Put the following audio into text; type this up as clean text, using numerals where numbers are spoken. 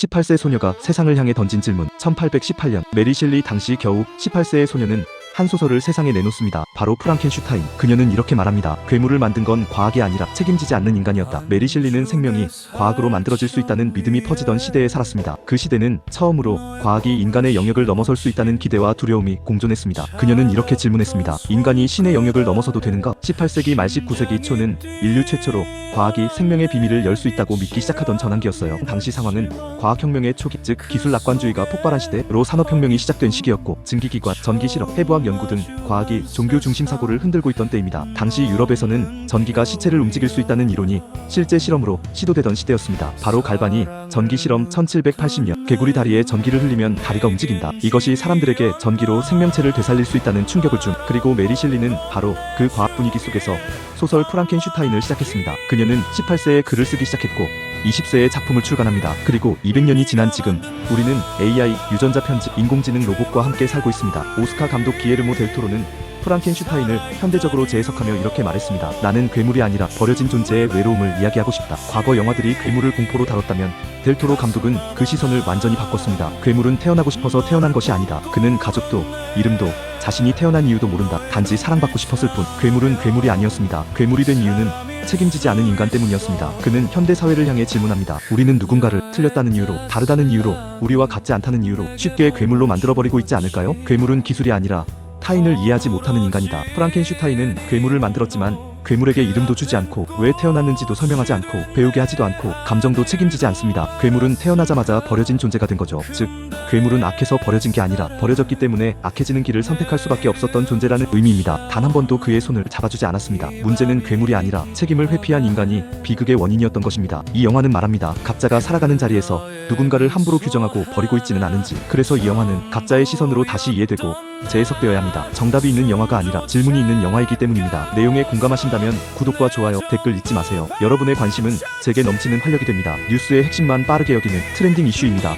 18세 소녀가 세상을 향해 던진 질문. 1818년 메리 셸리 당시 겨우 18세의 소녀는 한 소설을 세상에 내놓습니다. 바로 프랑켄슈타인. 그녀는 이렇게 말합니다. 괴물을 만든 건 과학이 아니라 책임지지 않는 인간이었다. 메리 셸리는 생명이 과학으로 만들어질 수 있다는 믿음이 퍼지던 시대에 살았습니다. 그 시대는 처음으로 과학이 인간의 영역을 넘어설 수 있다는 기대와 두려움이 공존했습니다. 그녀는 이렇게 질문했습니다. 인간이 신의 영역을 넘어서도 되는가? 18세기 말 19세기 초는 인류 최초로 과학이 생명의 비밀을 열 수 있다고 믿기 시작하던 전환기였어요. 당시 상황은 과학혁명의 초기, 즉 기술 낙관주의가 폭발한 시대로 산업혁명이 시작된 시기였고, 증기기관, 전기실험, 해부학 연구 등 과학이 종교 중심 사고를 흔들고 있던 때입니다. 당시 유럽에서는 전기가 시체를 움직일 수 있다는 이론이 실제 실험으로 시도되던 시대였습니다. 바로 갈바니 전기 실험. 1780년 개구리 다리에 전기를 흘리면 다리가 움직인다. 이것이 사람들에게 전기로 생명체를 되살릴 수 있다는 충격을 준. 그리고 메리 셸리는 바로 그 과학 분위기 속에서 소설 프랑켄슈타인을 시작했습니다. 그녀는 18세에 글을 쓰기 시작했고 20세에 작품을 출간합니다. 그리고 200년이 지난 지금 우리는 AI, 유전자 편집, 인공지능 로봇과 함께 살고 있습니다. 오스카 감독 기에르모 델 토로는 프랑켄슈타인을 현대적으로 재해석하며 이렇게 말했습니다. 나는 괴물이 아니라 버려진 존재의 외로움을 이야기하고 싶다. 과거 영화들이 괴물을 공포로 다뤘다면 델 토로 감독은 그 시선을 완전히 바꿨습니다. 괴물은 태어나고 싶어서 태어난 것이 아니다. 그는 가족도 이름도 자신이 태어난 이유도 모른다. 단지 사랑받고 싶었을 뿐. 괴물은 괴물이 아니었습니다. 괴물이 된 이유는 책임지지 않은 인간 때문이었습니다. 그는 현대 사회를 향해 질문합니다. 우리는 누군가를 틀렸다는 이유로, 다르다는 이유로, 우리와 같지 않다는 이유로 쉽게 괴물로 만들어버리고 있지 않을까요? 괴물은 기술이 아니라 타인을 이해하지 못하는 인간이다. 프랑켄슈타인은 괴물을 만들었지만 괴물에게 이름도 주지 않고 왜 태어났는지도 설명하지 않고 배우게 하지도 않고 감정도 책임지지 않습니다. 괴물은 태어나자마자 버려진 존재가 된 거죠. 즉 괴물은 악해서 버려진 게 아니라 버려졌기 때문에 악해지는 길을 선택할 수밖에 없었던 존재라는 의미입니다. 단 한 번도 그의 손을 잡아주지 않았습니다. 문제는 괴물이 아니라 책임을 회피한 인간이 비극의 원인이었던 것입니다. 이 영화는 말합니다. 각자가 살아가는 자리에서 누군가를 함부로 규정하고 버리고 있지는 않은지. 그래서 이 영화는 각자의 시선으로 다시 이해되고 재해석되어야 합니다. 정답이 있는 영화가 아니라 질문이 있는 영화이기 때문입니다. 내용에 공감하신다면 구독과 좋아요, 댓글 잊지 마세요. 여러분의 관심은 제게 넘치는 활력이 됩니다. 뉴스의 핵심만 빠르게 여기는 트렌딩 이슈입니다.